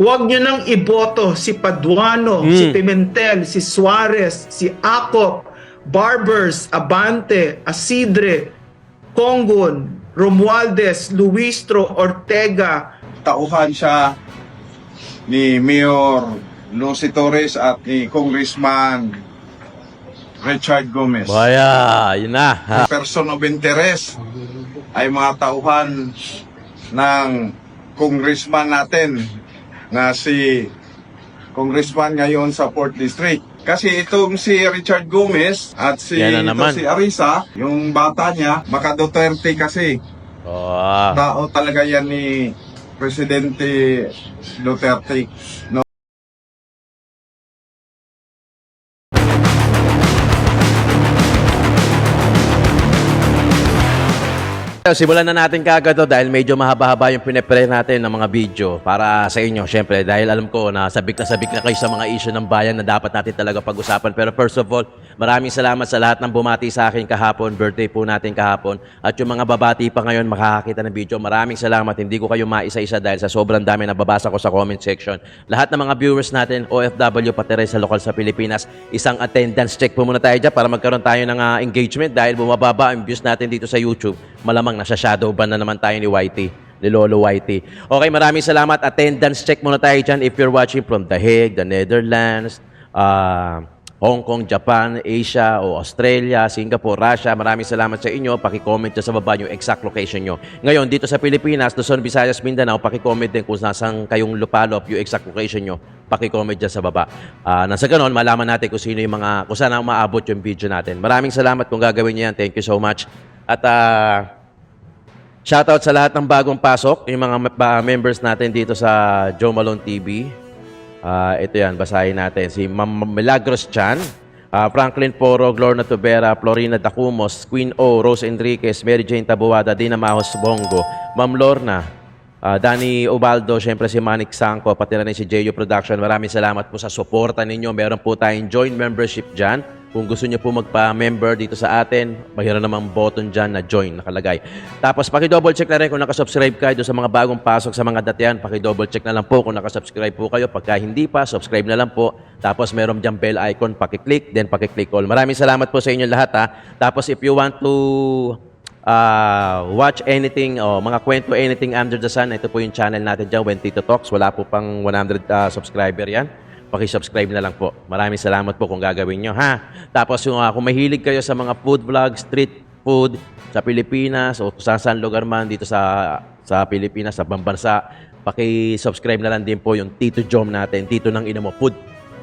Huwag nyo nang iboto si Paduano, si Pimentel, si Suarez, si Acop, Barbers, Abante, Asidre, Congon, Romualdez, Luistro, Ortega. Tauhan siya ni Mayor Lucy Torres at ni Congressman Richard Gomez. Baya, yun na. Ha? Person of interest ay mga tauhan ng congressman natin na si congressman ngayon sa 4th District. Kasi itong si Richard Gomez at si, si Arisa, yung bata niya, Maka Duterte kasi. Oh. Tao talaga yan ni Presidente Duterte. No? Simulan na natin kagad to dahil medyo mahaba-haba yung pinepre natin ng mga video para sa inyo. Siyempre, dahil alam ko na sabik na kayo sa mga issue ng bayan na dapat natin talaga pag-usapan. Pero first of all, maraming salamat sa lahat ng bumati sa akin kahapon. Birthday po natin kahapon. At yung mga babati pa ngayon makakakita ng video. Maraming salamat. Hindi ko kayo maisa-isa dahil sa sobrang dami na babasa ko sa comment section. Lahat ng mga viewers natin, OFW, pati rin sa lokal sa Pilipinas, isang attendance check po muna tayo dyan para magkaroon tayo ng engagement dahil bumababa ang views natin dito sa YouTube. Malamang nasa shadow ban na naman tayo ni YT, ni Lolo YT. Okay, maraming salamat. Attendance check muna tayo dyan if you're watching from The Hague, the Netherlands, Hong Kong, Japan, Asia, o Australia, Singapore, Russia. Maraming salamat sa inyo. Paki-comment dyan sa baba yung exact location nyo. Ngayon, dito sa Pilipinas, Luzon, Visayas, Mindanao, paki-comment din kung nasaan kayong lupalop, yung exact location nyo. Paki-comment dyan sa baba. Nang sa ganon, malaman natin kung sino yung mga, kung saan maabot yung video natin. Maraming salamat kung gagawin nyo yan. Thank you so much. At shoutout sa lahat ng bagong pasok, yung mga members natin dito sa Joe Malone TV. Ito yan, basahin natin. Si Ma'am Milagros Chan, Franklin Poro, Glorna Tubera, Florina Dacumos, Queen O, Rose Enriquez, Mary Jane Tabuada, Dina Mahos Bongo, Ma'am Lorna, Danny Ubaldo, syempre si Manik Sangko, pati na rin si JU Production. Maraming salamat po sa suporta ninyo. Meron po tayong joint membership dyan. Kung gusto niyo po magpa-member dito sa atin, mayroon namang button dyan na join nakalagay. Tapos paki-double check na rin kung nakasubscribe kayo doon sa mga bagong pasok sa mga datihan. Paki-double check na lang po kung nakasubscribe po kayo. Pagka hindi pa, subscribe na lang po. Tapos meron dyan bell icon, paki-click, then paki-click all. Maraming salamat po sa inyo lahat ha. Tapos if you want to watch anything o mga kwento anything under the sun, ito po yung channel natin dyan, When Tito Talks. Wala po pang 100 subscriber yan. Paki-subscribe na lang po. Maraming salamat po kung gagawin nyo, ha? Tapos yung, kung mahilig kayo sa mga food vlog, street food sa Pilipinas o sa saan lugar man dito sa Pilipinas, sa Bambansa, paki-subscribe na lang din po yung Tito Jom natin, Tito ng Ina Mo Food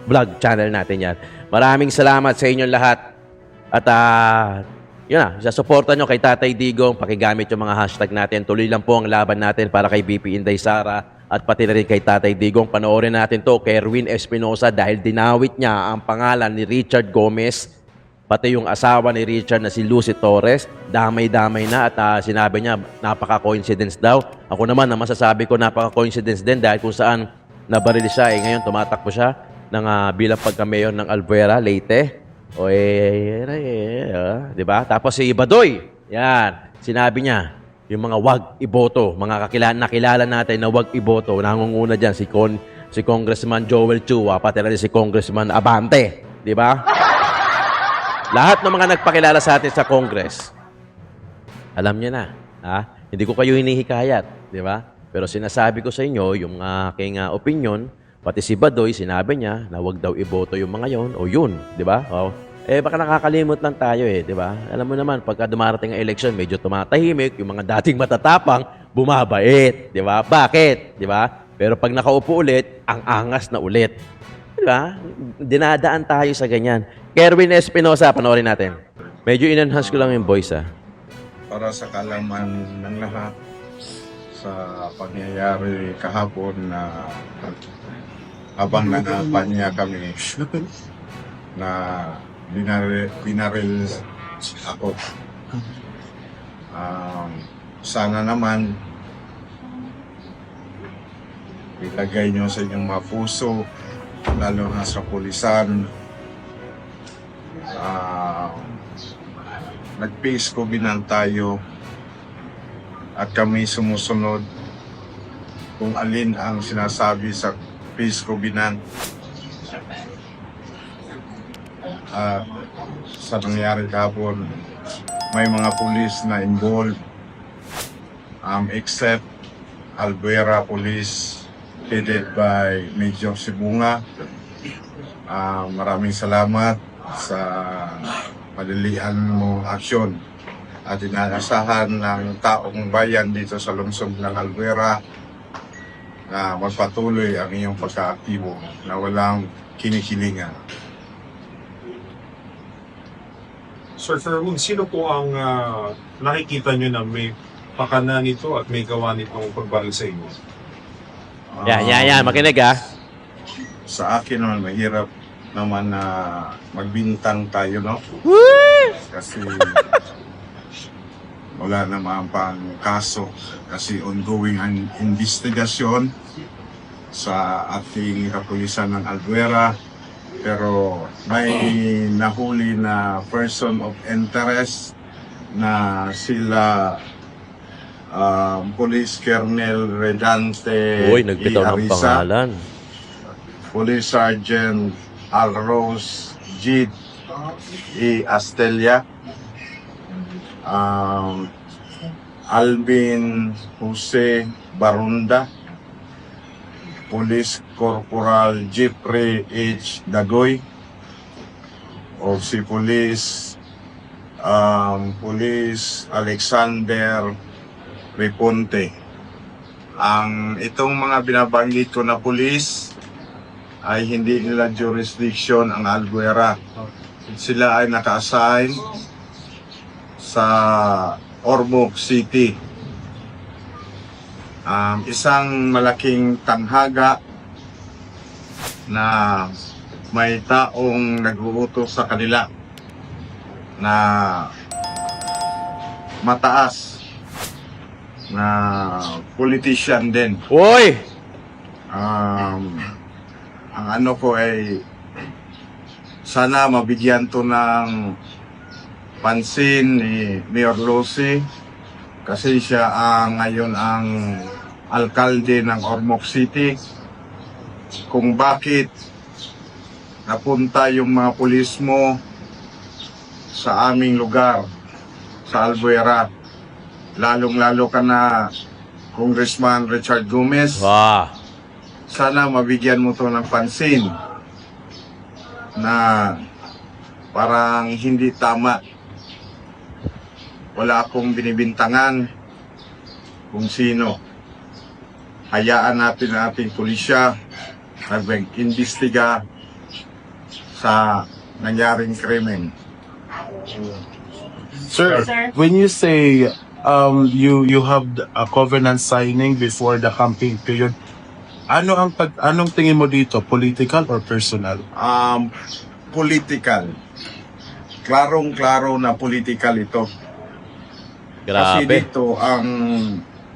Vlog channel natin yan. Maraming salamat sa inyong lahat. At yun na, sa suporta nyo kay Tatay Digong, pakigamit yung mga hashtag natin. Tuloy lang po ang laban natin para kay BP Inday Sara. At pati na rin kay Tatay Digong, panoorin natin to kay Erwin Espinosa dahil dinawit niya ang pangalan ni Richard Gomez, pati yung asawa ni Richard na si Lucy Torres. Damay-damay na at sinabi niya napaka-coincidence daw. Ako naman na masasabi ko napaka-coincidence din dahil kung saan nabaril siya. Ngayon tumatakbo siya ng, bilang pagka-mayor ng Albuera, Leyte. Diba? Tapos si Ibadoy, yan, sinabi niya, yung mga wag iboto, mga nakilala natin na wag iboto, nangunguna dyan si Congressman Joel Chua, pati na rin si Congressman Abante. Di ba? Lahat ng mga nagpakilala sa atin sa Congress, alam niya na. Ha? Hindi ko kayo hinihikayat. Di ba? Pero sinasabi ko sa inyo, yung aking opinion, pati si Badoy, sinabi niya na wag daw iboto yung mga yon o yun. Di ba? Baka nakakalimot lang tayo di ba? Alam mo naman, pagka dumarating ang election, medyo tumatahimik, yung mga dating matatapang, bumabait, di ba? Bakit? Di ba? Pero pag nakaupo ulit, ang angas na ulit. Di ba? Dinadaan tayo sa ganyan. Kerwin Espinosa, panoorin natin. Medyo in-enhance ko lang yung voice, Para sa kalaman ng lahat sa pangyayari kahapon na habang nanapanya kami na binaril ako. Sana naman ilagay nyo sa inyong mga puso, lalo na sa pulisan. Nag-peace covenant tayo at kami sumusunod kung alin ang sinasabi sa Peace Covenant. Sa nangyari kahapon, may mga pulis na involved, except Albuera Police headed by Major Sibunga. Maraming salamat sa madalian mong aksyon at inaasahan ng taong bayan dito sa lungsod ng Albuera na magpatuloy ang iyong pagkaaktibo na walang kinikilingan. Sir Fergun, sino po ang nakikita nyo na may pakana nito at may gawa nitong pagbaril sa inyo? Yan. Makinig ha. Sa akin naman, mahirap naman na magbintang tayo, no? Kasi wala naman pang kaso. Kasi ongoing ang investigasyon sa ating kapulisan ng Albuera. Pero may nahuli na person of interest na sila Police Colonel Redante Uy, nagbitaw ng Arisa, pangalan. Police Sergeant Alrose Jid Astelia, Alvin Jose Barunda, Police Corporal Jeffrey H. Dagoy, o si Police Alexander Reponte. Itong mga binabanggit ko na pulis ay hindi nila jurisdiction ang Albuera. Sila ay naka-assign sa Ormoc City. Isang malaking tanghaga na may taong nag-uutos sa kanila na mataas na politician din. Uy! Ang ano ko ay sana mabigyan to ng pansin ni Mayor Lucy kasi siya ngayon ang alkalde ng Ormoc City, kung bakit napunta yung mga pulis mo sa aming lugar sa Albuera, lalong-lalo ka na Congressman Richard Gomez. Sana mabigyan mo to ng pansin na parang hindi tama. Wala akong binibintangan kung sino. Hayaan natin ang ating pulisya na mag-imbestiga sa nangyaring krimen. Sir, when you say you have a covenant signing before the campaign period, anong tingin mo dito? Political or personal? Political. Klarong-klaro na political ito. Kasi Grabe. dito, ang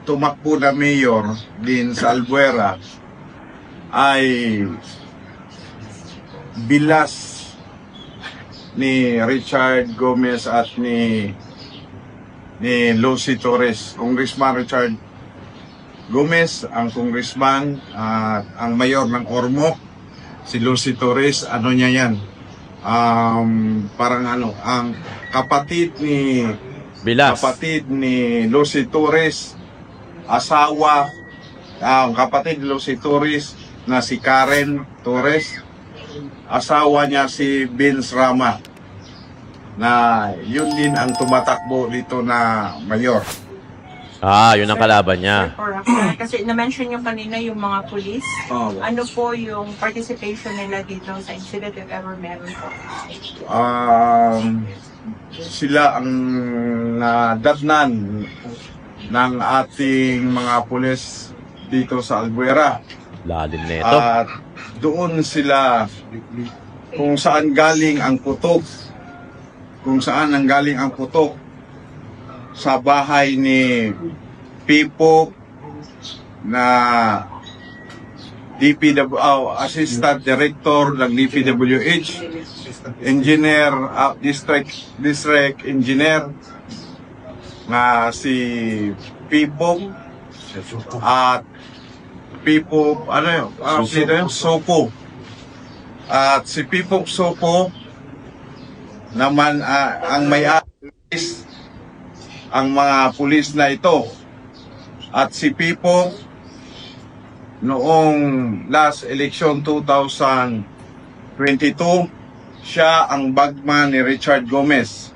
tumakbo na mayor din sa Albuera ay bilas ni Richard Gomez at ni Lucy Torres. Congressman Richard Gomez, ang congressman at ang mayor ng Ormoc, si Lucy Torres, ano niya yan? Parang ang kapatid ni Bilas. Lucy Torres, asawa, ang kapatid ni Lucy Torres na si Karen Torres, asawa niya si Vince Rama, na yun din ang tumatakbo dito na mayor. Yun ang kalaban niya. Kasi na-mention yung kanina yung mga police. Oh. Ano po yung participation nila dito sa incident if ever meron po? Sila ang nadatnan ng ating mga pulis dito sa Albuera. Lalim na ito. At doon sila kung saan galing ang putok. Sa bahay ni Pipo na Assistant Director ng DPWH, Engineer, District Engineer na si Pipo, at Pipo, ano yun? Sino yun? Soko. At si Pipo Soko naman ang may-ari ang mga pulis na ito. At si Pipo noong last election 2022, siya ang bagman ni Richard Gomez.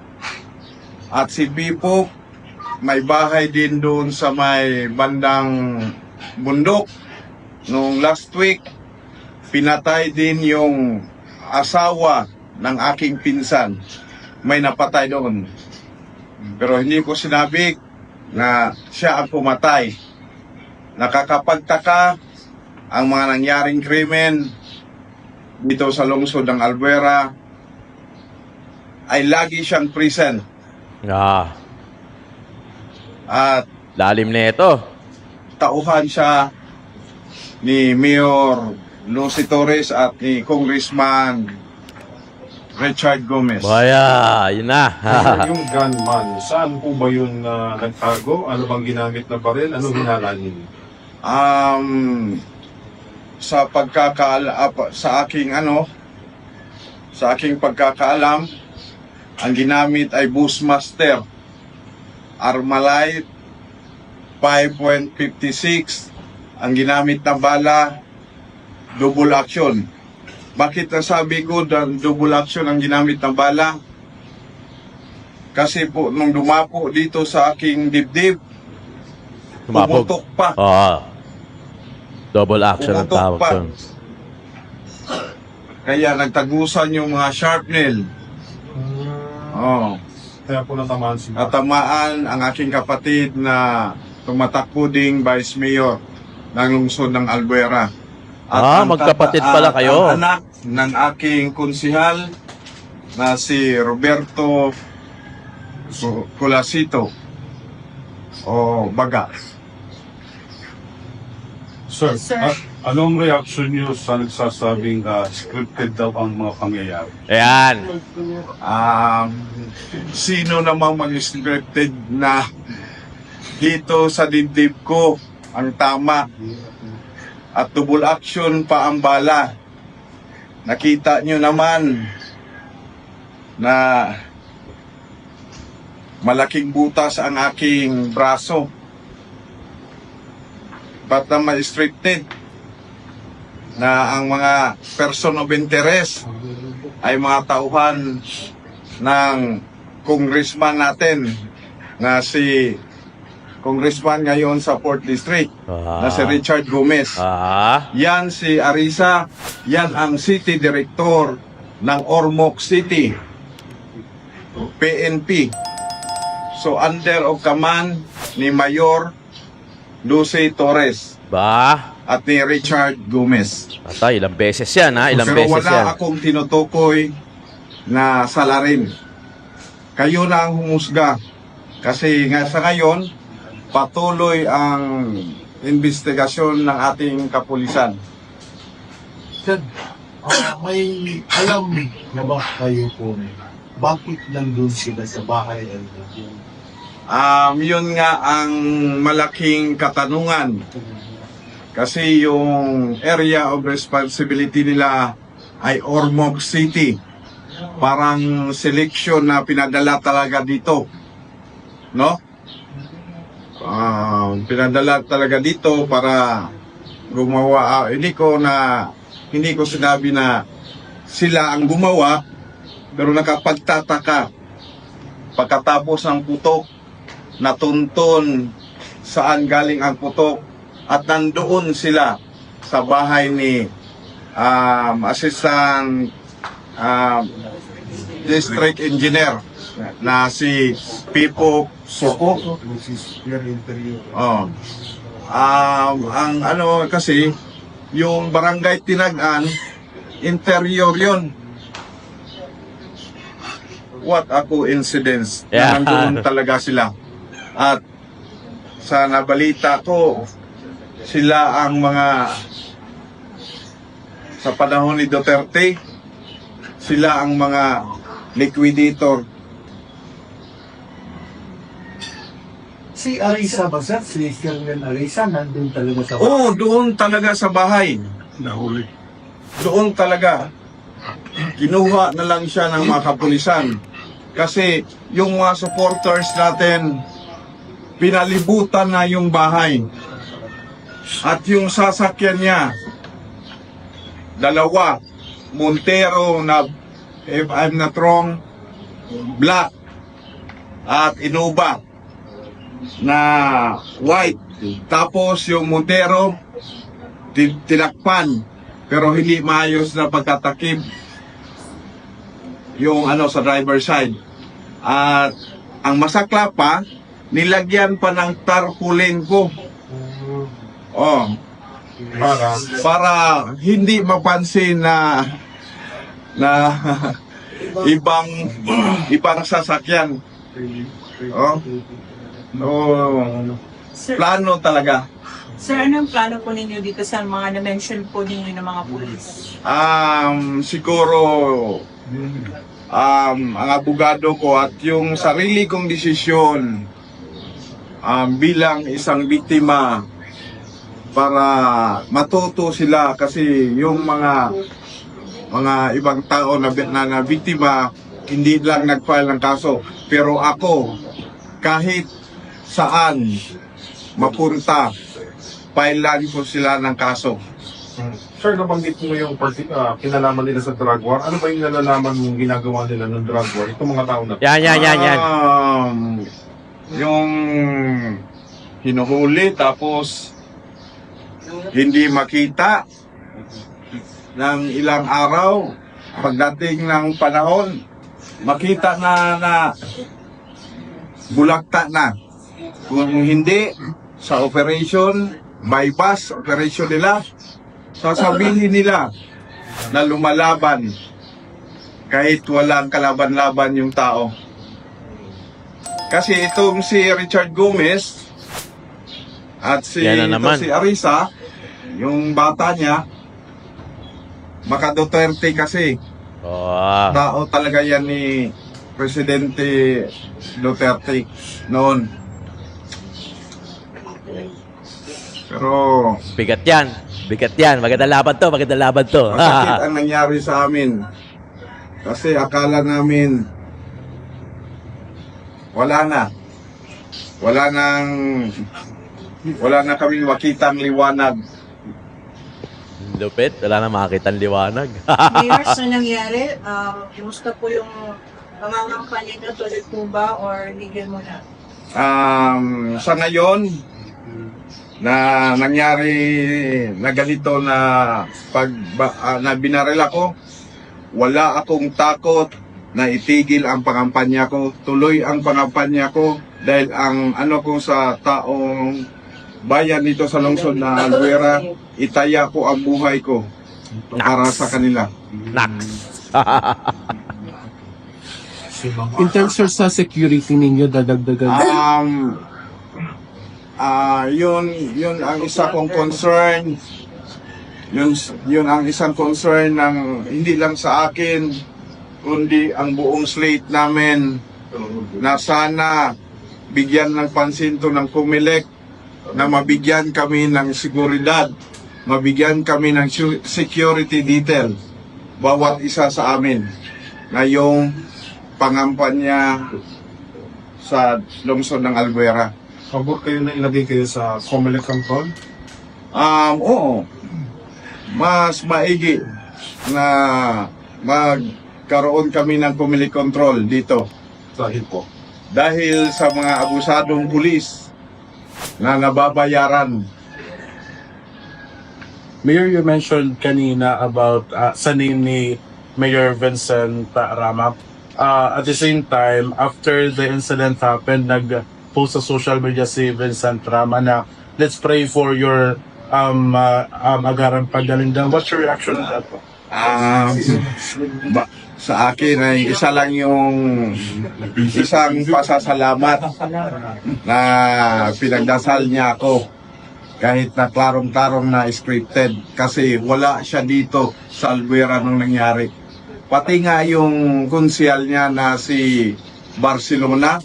At si Pipo may bahay din doon sa may bandang bundok. Noong last week, pinatay din yung asawa ng aking pinsan. May napatay doon. Pero hindi ko sinabi na siya ang pumatay. Nakakapagtaka ang mga nangyaring krimen dito sa lungsod ng Albuera ay lagi siyang present. At Lalim na ito. tauhan siya ni Mayor Lucy Torres at ni Congressman Richard Gomez. Baya, yun na. Yung gunman, saan po ba yun nagtago? Ano bang ginamit na baril? Ano hinala niyo? Sa aking pagkakaalam, ang ginamit ay Bushmaster Armalite 5.56. Ang ginamit na bala, double action. Bakit nasabi ko na double action ang ginamit na bala? Kasi po, nung dumapo dito sa aking dibdib, pumutok pa. Double action ang Pumutok tawag pa. doon. Kaya nagtagusan yung mga sharpnail. Kaya po natamaan si Natamaan ang aking kapatid na tumatakbo ding Vice Mayor ng lungsod ng Albuera. Ang magkapatid pala kayo. Ang anak ng aking konsihal na si Roberto Colasito o Baga. Sir, Sir. Anong reaction niyo sa nagsasabing scripted daw ang mga pangyayari? Ayan. Sino namang mag-scripted na dito sa dibdib ko ang tama at double action pa ang bala. Nakita nyo naman na malaking butas ang aking braso. Ba't naman scripted na ang mga person of interest ay mga tauhan ng congressman natin na si congressman ngayon sa 4th District na si Richard Gomez. Yan si Arisa, yan ang city director ng Ormoc City, PNP. So under of command ni Mayor Lucy Torres at ni Richard Gomez. Patay, ilang beses yan ha? Ilang Pero beses wala yan. akong tinutukoy na salarin. Kayo na ang humusga. Kasi nga sa ngayon, patuloy ang investigasyon ng ating kapulisan. Sir, may alam na ba kayo po bakit nandun sila sa bahay? Yun nga ang malaking katanungan. Kasi yung area of responsibility nila ay Ormoc City. Parang selection na pinadala talaga dito. No? Pinadala talaga dito para gumawa. Hindi ko sinabi na sila ang gumawa, pero nakapagtataka. Pagkatapos ng putok, natuntun saan galing ang putok at nandoon sila sa bahay ni Assistant District Engineer na si Pipo Soko. Ang ano kasi, yung barangay Tinagan, interior yon. What a coincidence na nandoon talaga sila. At sa nabalita ko, sila ang mga sa panahon ni Duterte, sila ang mga liquidator. Si Arisa ba, sir? Si Colonel Arisa, nandun talaga sa Oo, doon talaga sa bahay. Nahuli. Doon talaga. Kinuha na lang siya ng mga kapulisan. Kasi yung mga supporters natin, pinalibutan na yung bahay. At yung sasakyan niya, dalawa, Montero na, if I'm not wrong, black, at Innova na white. Tapos yung Montero, tinakpan, pero hindi maayos na pagtatakip yung sa driver side. At ang masakla pa, nilagyan pa ng tarpaulin ko. Oh, para hindi mapansin na ibang sasakyan. Oh. Sir, Plano talaga. sir, anong plano po ninyo dito sa mga na-mention po ninyo ng mga pulis? Siguro ang abogado ko at yung sarili kong desisyon bilang isang biktima para matuto sila, kasi yung mga ibang tao na biktima hindi lang nag-file ng kaso, pero ako kahit saan mapunta, filean ko sila ng kaso. Sir, nabanggit mo yung kinalaman nila sa drug war. Ano ba yung nalalaman mong ginagawa nila ng drug war? Itong mga tao na to. Yan. Yung hinuhuli tapos hindi makita ng ilang araw, pagdating ng panahon makita na bulakta na. Kung hindi sa operation, bypass operation nila, sasabihin nila na lumalaban kahit walang kalaban-laban yung tao. Kasi itong si Richard Gomez at Yan na naman. si Arisa, yung bata niya, Maka Duterte kasi. Oh. Tao talaga yan ni Presidente Duterte noon. Pero Bigat yan. Magandang laban to. masakit ang nangyari sa amin. Kasi akala namin wala na kami makitang liwanag. Lupit. Wala na makakita ang liwanag. Mayor, sa nangyari, kumusta po yung pangangampanya nyo? Tuloy po ba or legal mo na? Sa ngayon na nangyari na ganito na na binaril ako, wala akong takot na itigil ang pangampanya ko. Tuloy ang pangampanya ko dahil ang ko sa taong bayan dito sa lungsod na Albuera, itaya ko ang buhay ko para sa kanila. In terms of sa security ninyo, dadagdagan. Yun ang isa kong concern. Yun ang isang concern ng hindi lang sa akin, kundi ang buong slate namin, na sana bigyan ng pansin to ng COMELEC, na mabigyan kami ng seguridad, mabigyan kami ng security detail, bawat isa sa amin, na yung pangampanya sa lungsod ng Albuera. Pabor kayo na ilagay kayo sa COMELEC control? Oo. Mas maigi na magkaroon kami ng COMELEC control dito. Dahil po. Dahil sa mga abusadong pulis na nababayaran. Mayor, you mentioned kanina about sa name ni Mayor Vincent Rama. At the same time, after the incident happened, nag-post sa social media si Vincent Rama na let's pray for your agarang paggaling daw. What's your reaction to that? Sa akin ay isa lang yung isang pasasalamat na pinagdasal niya ako, kahit na klarong-klarong na scripted, kasi wala siya dito sa Albuera nung nangyari. Pati nga yung konsyal niya na si Barcelona,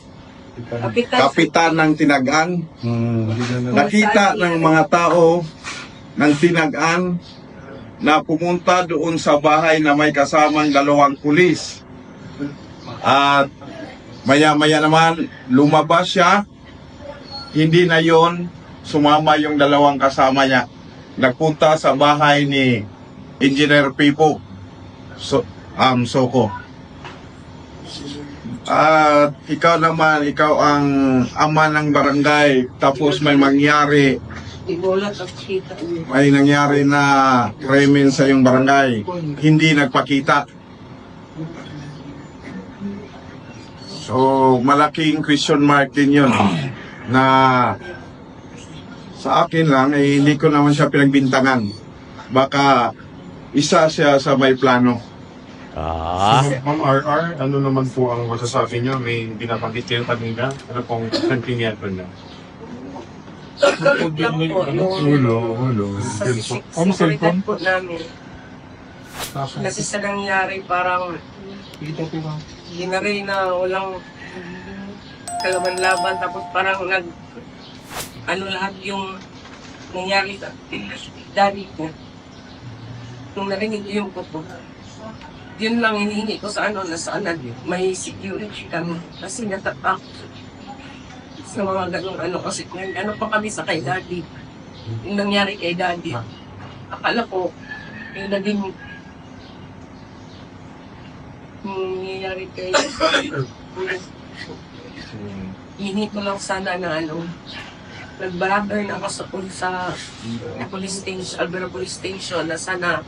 kapitan ng Tinagan. Nakita ng mga tao ng Tinagan na pumunta doon sa bahay na may kasamang 2 pulis. At maya-maya naman lumabas siya. Hindi na yon, sumama yung 2 kasama niya. Nagpunta sa bahay ni Engineer Pipo Soko. At ikaw naman, ikaw ang ama ng barangay, tapos may mangyari, may nangyari na krimen sa iyong barangay, hindi nagpakita. So, malaking question mark din yun na sa akin lang, hindi ko naman siya pinagbintangan. Baka isa siya sa may plano. Ma'am RR, ano naman po ang masasabi niyo? May binabanggit kayo kanina? Ano pong sentimiento niyo? Sa seguridad po namin. Kasi sa nangyari parang hindi na rin na walang kalaban-laban tapos parang ano lahat yung nangyari sa daddy ko. Nung narinig ko yung kuto. Yun lang hinihingi ko sa may security kami. Kasi natatak sa mga ganong kasi ano pa kami sa kay daddy. Yung nangyari kay daddy. Akala ko, yung naging nangyayari kay hihingi ko lang sana na nag-barter na ako sa police station, Alvaro Police Station na sana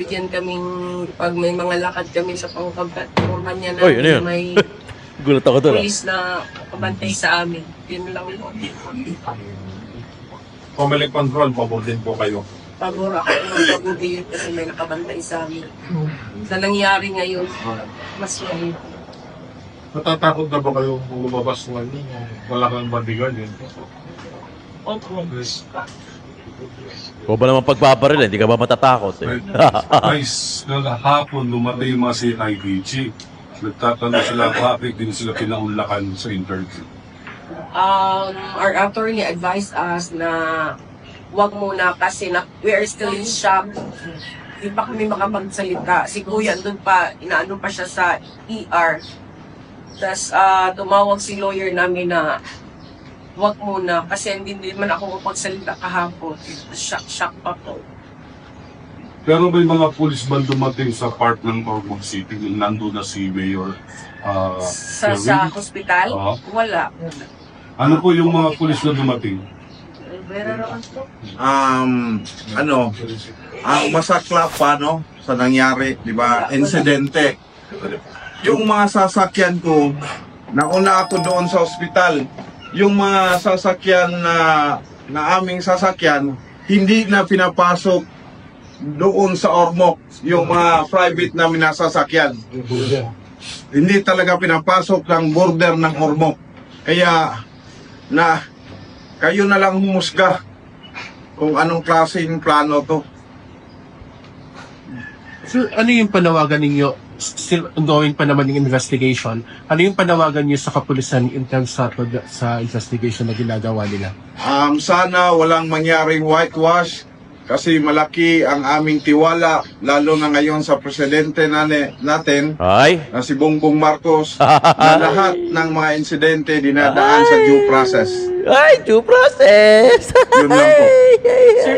bigyan kaming pag may mga lakad kami sa pangkampanya na Oy, ano yun? may Gulat ako doon. police na kabantay sa amin. Yun lang po. Pumalik control, pabor din po kayo. Pabor ako ng pabudi kasi may nakabantay sa amin. Sa nangyari ngayon, mas may Natatakot na ba kayo kung lumabas ng wala kang bodyguard yun? opo. Kung ba naman pagbabaril, hindi ka ba matatakot eh? Guys, hapon lumatay yung mga CIDG. Nagtatanong sila bakit din sila pinaunlakan sa interview. Our attorney advised us na wag muna kasi we are still in shock. Hindi pa kami makapagsalita. Si Kuya doon pa, inaano pa siya sa ER. Tapos tumawag si lawyer namin na wag muna kasi hindi man ako mapagsalita kahapon. Shock pa po. Pero may mga pulis ba dumating sa part ng Ormoc City nung nandun na si Mayor Sa Kevin? hospital? Oo. Wala. Ano po yung mga pulis na dumating? Ang masaklap pa sa nangyari, di ba? Insidente. Yung mga sasakyan ko, nauna ako doon sa ospital. Yung mga sasakyan na aming sasakyan, hindi na pinapasok doon sa Ormoc. Yung mga private na minasasakyan. Hindi talaga pinapasok ng border ng Ormoc. Kaya, kayo na lang humusga kung anong klaseng plano to. Sir, ano yung panawagan ninyo? Still ongoing pa naman yung investigation. Ano yung panawagan niyo sa kapulisan in terms sa investigation na ginagawa nila? Sana walang mangyaring whitewash kasi malaki ang aming tiwala lalo na ngayon sa presidente natin Ay? na si Bongbong Marcos na lahat ng mga insidente dinadaan sa due process. Ay, due process! Yun lang po. Sir,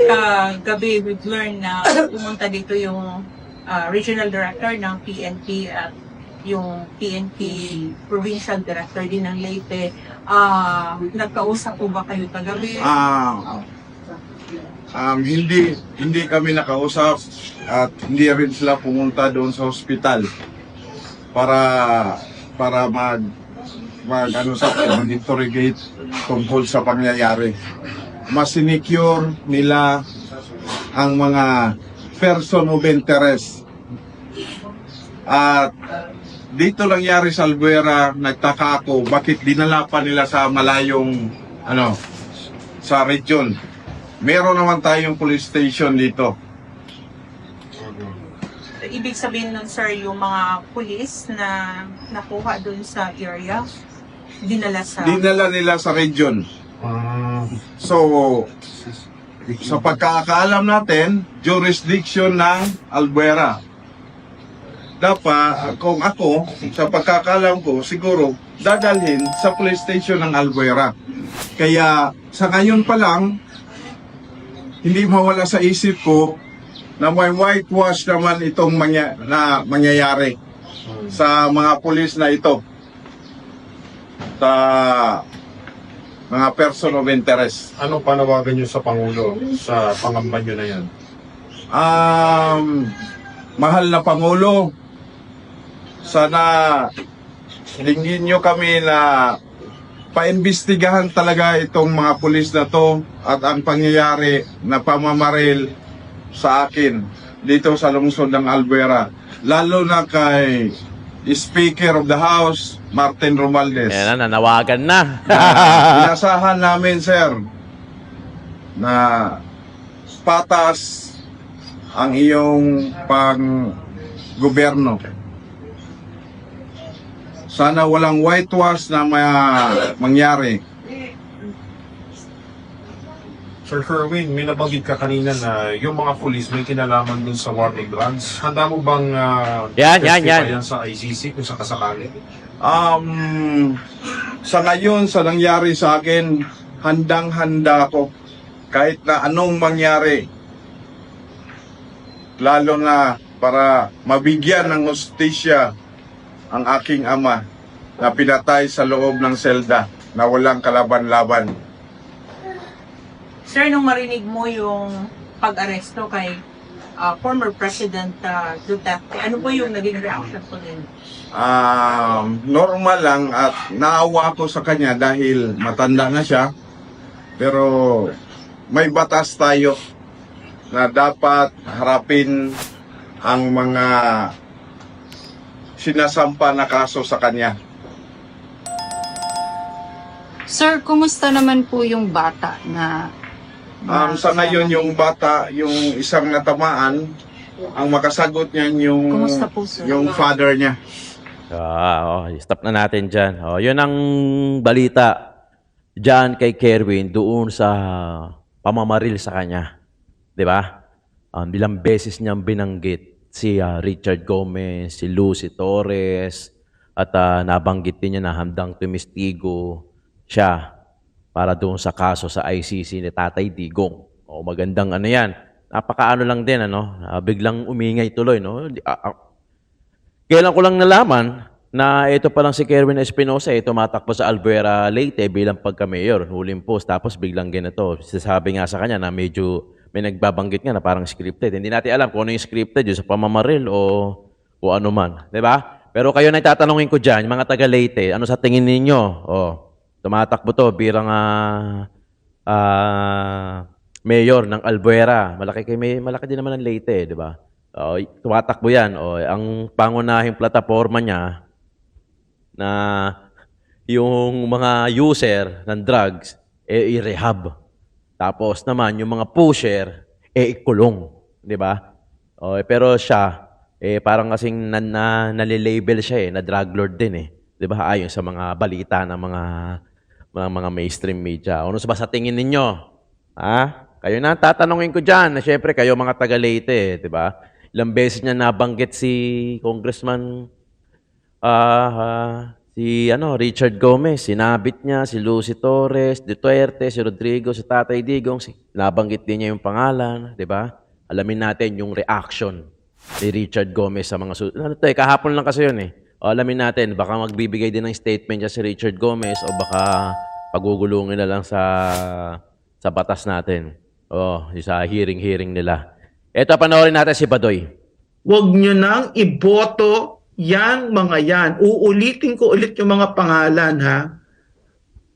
gabi we've learned na pumunta dito yung regional director ng PNP at yung PNP provincial director din ng Leyte. Nagkausap po ba kayo kagabi? Hindi kami nakausap at hindi rin sila pumunta doon sa ospital para mag-interrogate tungkol sa pangyayari. Mas sinecure nila ang mga person of interest. At dito lang yari sa Albuera, nagtaka ako bakit dinala pa nila sa malayong sa region. Meron naman tayong police station dito. Ibig sabihin nun, sir, yung mga pulis na nakuha dun sa area, dinala nila sa region. So, sa pagkakaalam natin, jurisdiction ng Albuera. Dapat, kung ako, sa pagkakaalam ko, siguro, dadalhin sa police station ng Albuera. Kaya, sa ngayon pa lang, hindi mawala sa isip ko na may whitewash naman itong mangyayari sa mga pulis na ito. Sa mga person of interest. Anong panawagan nyo sa Pangulo sa pangamba nyo na yan? Mahal na Pangulo, sana lingin nyo kami na paimbestigahan talaga itong mga pulis na to at ang pangyayari na pamamaril sa akin dito sa lungsod ng Albuera. Lalo na kay Speaker of the House, Martin Romualdez. Yan na, nanawagan na. Inasahan namin, sir, na patas ang iyong pang-gobyerno. Sana walang whitewash na mangyari. Sir Kerwin, may nabanggit ka kanina na yung mga pulis may kinalaman dun sa war on drugs. Handa mo bang testify yan sa ICC kung sakasakali? Sa ngayon, sa nangyari sa akin, handang-handa ako. Kahit na anong mangyari. Lalo na para mabigyan ng hustisya ang aking ama na pinatay sa loob ng selda na walang kalaban-laban. Sir, nung marinig mo yung pag-aresto kay former President Duterte, ano po yung naging reaction po din? Normal lang at naawa ako sa kanya dahil matanda na siya. Pero may batas tayo na dapat harapin ang mga sinasampa na kaso sa kanya. Sir, kumusta naman po yung bata na Sa ngayon yung bata, yung isang natamaan, ang makasagot niyan Kumusta po, sir? yung father niya. Stop na natin dyan. Yun ang balita dyan kay Kerwin doon sa pamamaril sa kanya. Di ba? Bilang beses niyang binanggit si Richard Gomez, si Lucy Torres, at nabanggit din niya na handang tumistigo siya para doon sa kaso sa ICC ni Tatay Digong. Magandang ano yan. Napakaano lang din, biglang umingay tuloy, no? Kailan ko lang nalaman na ito palang si Kerwin Espinosa, tumatakbo sa Albuera, Leyte bilang pagka-mayor, huling post, tapos biglang ganito. Sasabi nga sa kanya na medyo may nagbabanggit nga na parang scripted. Hindi natin alam kung ano yung scripted, yung sa pamamaril o ano man. Diba? Pero kayo na tatanungin ko dyan, mga taga Leyte, ano sa tingin ninyo? Tumatakbo to bilang mayor ng Albuera. Malaki din naman ang Leyte, di ba? Tumatakbo yan. Ang pangunahing plataforma niya na yung mga user ng drugs, i-rehab. Tapos naman, yung mga pusher, ikulong. Di ba? Pero siya, parang kasing nalilabel siya na drug lord din Di ba? Ayon sa mga balita ng mga mainstream media. Ano ba sa tingin ninyo? Kayo na tatanungin ko dyan. Siyempre, kayo mga taga Leyte, di ba? Ilang beses niya nabanggit si Congressman si Richard Gomez, sinabit niya si Lucy Torres, Duterte, si Rodrigo, si Tatay Digong, nabanggit din niya yung pangalan, 'di ba? Alamin natin yung reaction ni Richard Gomez sa mga kahapon lang kasi yun alamin natin, baka magbibigay din ng statement niya si Richard Gomez o baka pagugulungin na lang sa batas natin. Sa hearing nila. Ito, panoorin natin si Badoy. Huwag nyo nang iboto yan, mga yan. Uulitin ko ulit yung mga pangalan, ha?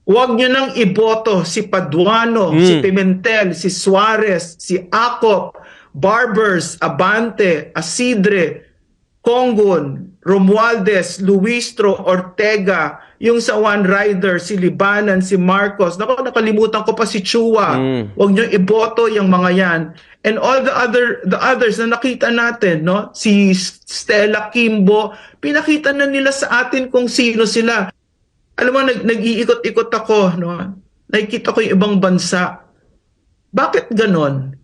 Huwag nyo nang iboto si Paduano, si Pimentel, si Suarez, si Acop, Barbers, Abante, Asidre, Congon, Romualdez, Luistro, Ortega, yung sa One Rider, si Libanan, si Marcos. Naku, nakalimutan ko pa si Chua. Huwag nyo iboto yung mga yan. And all the others na nakita natin, no? Si Stella Kimbo, pinakita na nila sa atin kung sino sila. Alam mo, nag-iikot-ikot ako, no? Nakikita ko yung ibang bansa. Bakit ganon?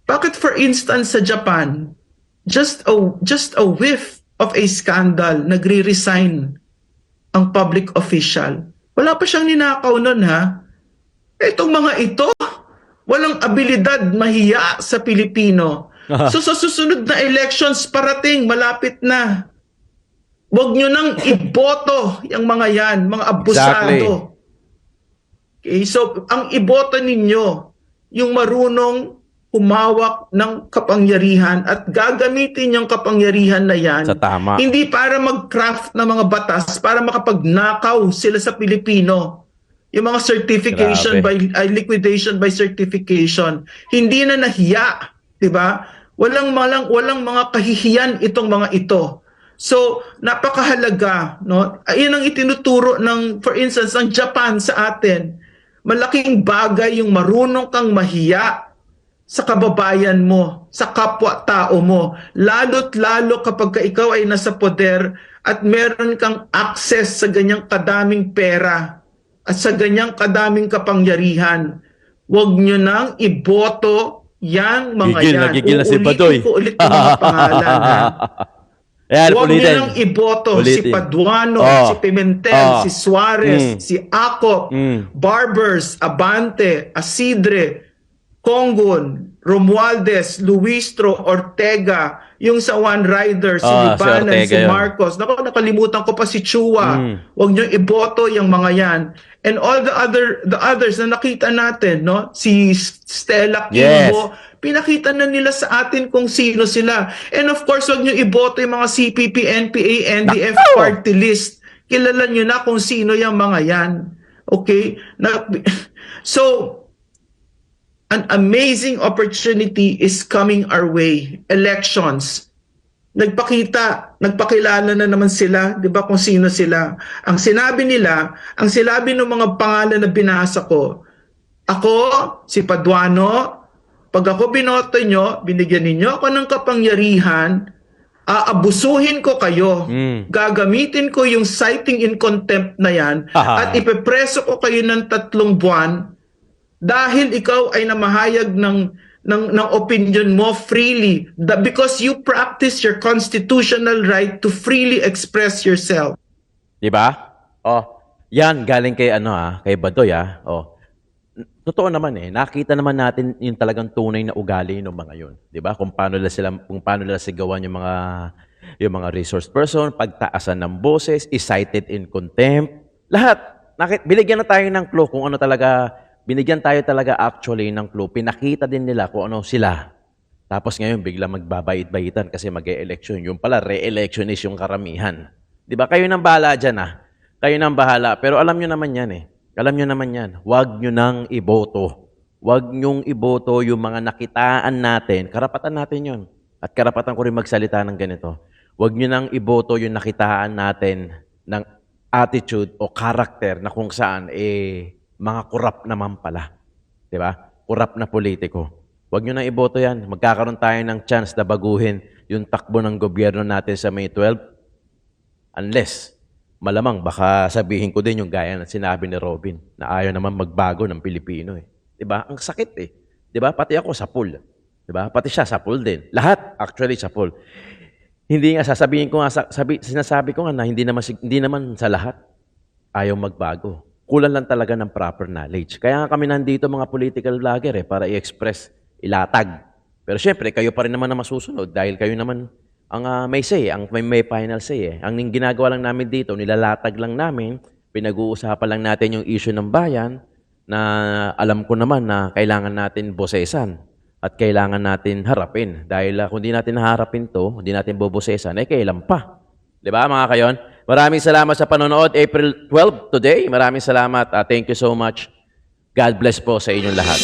Bakit for instance sa Japan, just a whiff of a scandal, nagre-resign ang public official. Wala pa siyang ninakaw nun, ha? Itong mga ito, walang abilidad mahiya sa Pilipino. So sa susunod na elections parating, malapit na. Huwag nyo nang iboto yung mga yan, mga abusado. Exactly. Okay, so ang iboto ninyo, yung marunong humawak ng kapangyarihan at gagamitin yung kapangyarihan na yan. Sa tama. Hindi para mag-craft ng mga batas, para makapagnakaw sila sa Pilipino. Yung mga certification liquidation by certification. Hindi na nahiya, 'di ba? Walang mga kahihiyan itong mga ito. So, napakahalaga, no? Ayun ang itinuturo ng, for instance, ang Japan sa atin. Malaking bagay yung marunong kang mahiya sa kababayan mo, sa kapwa-tao mo. Lalo't lalo kapag ikaw ay nasa poder at meron kang access sa ganyang kadaming pera at sa ganyang kadaming kapangyarihan. Huwag nyo nang iboto yang mga yan. Nagigil na si Badoy. Uulitin ko ulit yung mga pangalan. Ha? Ayan, Huwag ulitin. nyo nang iboto si Ulitin. Paduano, si Pimentel, si Suarez, si Acop, Barbers, Abante, Asidre, Congon, Romualdez, Luistro, Ortega, yung sa One Rider, si Libanan, si Ortega si yun. Marcos. Naku, nakalimutan ko pa si Chua. Huwag nyo iboto yung mga yan. And all the others na nakita natin, no? Si Stella Kimbo, pinakita na nila sa atin kung sino sila. And of course, huwag nyo iboto yung mga CPP, NPA, NDF party list. Kilala nyo na kung sino yung mga yan. Okay? So, an amazing opportunity is coming our way. Elections. Nagpakilala na naman sila, 'di ba, kung sino sila. Ang sinabi ng mga pangalan na binasa ko, ako, si Paduano, pag ako binoto nyo, binigyan ninyo ako ng kapangyarihan, aabusuhin ko kayo. Gagamitin ko yung citing in contempt na yan at ipepreso ko kayo ng 3 buwan dahil ikaw ay namahayag ng opinion mo freely because you practice your constitutional right to freely express yourself. Diba? Yan galing kay kay Badoy Totoo naman nakita naman natin yung talagang tunay na ugali ng mga yun. 'Di ba? Kung paano nila sigawan yung mga resource person, pagtaasan ng boses, cited in contempt, lahat. Binigyan na tayo ng clue kung ano talaga. Binigyan tayo talaga actually ng clue. Pinakita din nila kung ano sila. Tapos ngayon, bigla magbabait-baitan kasi mag-e-election. Yung pala, re-election is yung karamihan. Di ba? Kayo nang bahala dyan Kayo nang bahala. Pero alam nyo naman yan Alam nyo naman yan. Huwag nyo nang iboto. Huwag nyong iboto yung mga nakitaan natin. Karapatan natin yun. At karapatan ko rin magsalita ng ganito. Huwag nyo nang iboto yung nakitaan natin ng attitude o character na kung saan mga korap naman pala. Diba? Korap na politiko. Huwag nyo nang iboto yan. Magkakaroon tayo ng chance na baguhin yung takbo ng gobyerno natin sa May 12. Unless, malamang baka sabihin ko din yung gaya na sinabi ni Robin na ayaw naman magbago ng Pilipino. Diba? Ang sakit Diba? Pati ako sa pool. Diba? Pati siya sa pool din. Lahat actually sa pool. Hindi nga sinasabi ko nga na hindi naman sa lahat ayaw magbago. Kulang lang talaga ng proper knowledge. Kaya nga kami nandito mga political vlogger para i-express, ilatag. Pero syempre, kayo pa rin naman na masusunod dahil kayo naman ang may say, ang may final say. Ang ginagawa lang namin dito, nilalatag lang namin, pinag-uusapan lang natin yung issue ng bayan na alam ko naman na kailangan natin bosesan at kailangan natin harapin. Dahil kung di natin haharapin to, hindi natin bobosesan, kailan pa. Diba mga kayon? Maraming salamat sa panonood. April 12 today. Maraming salamat. Thank you so much. God bless po sa inyong lahat.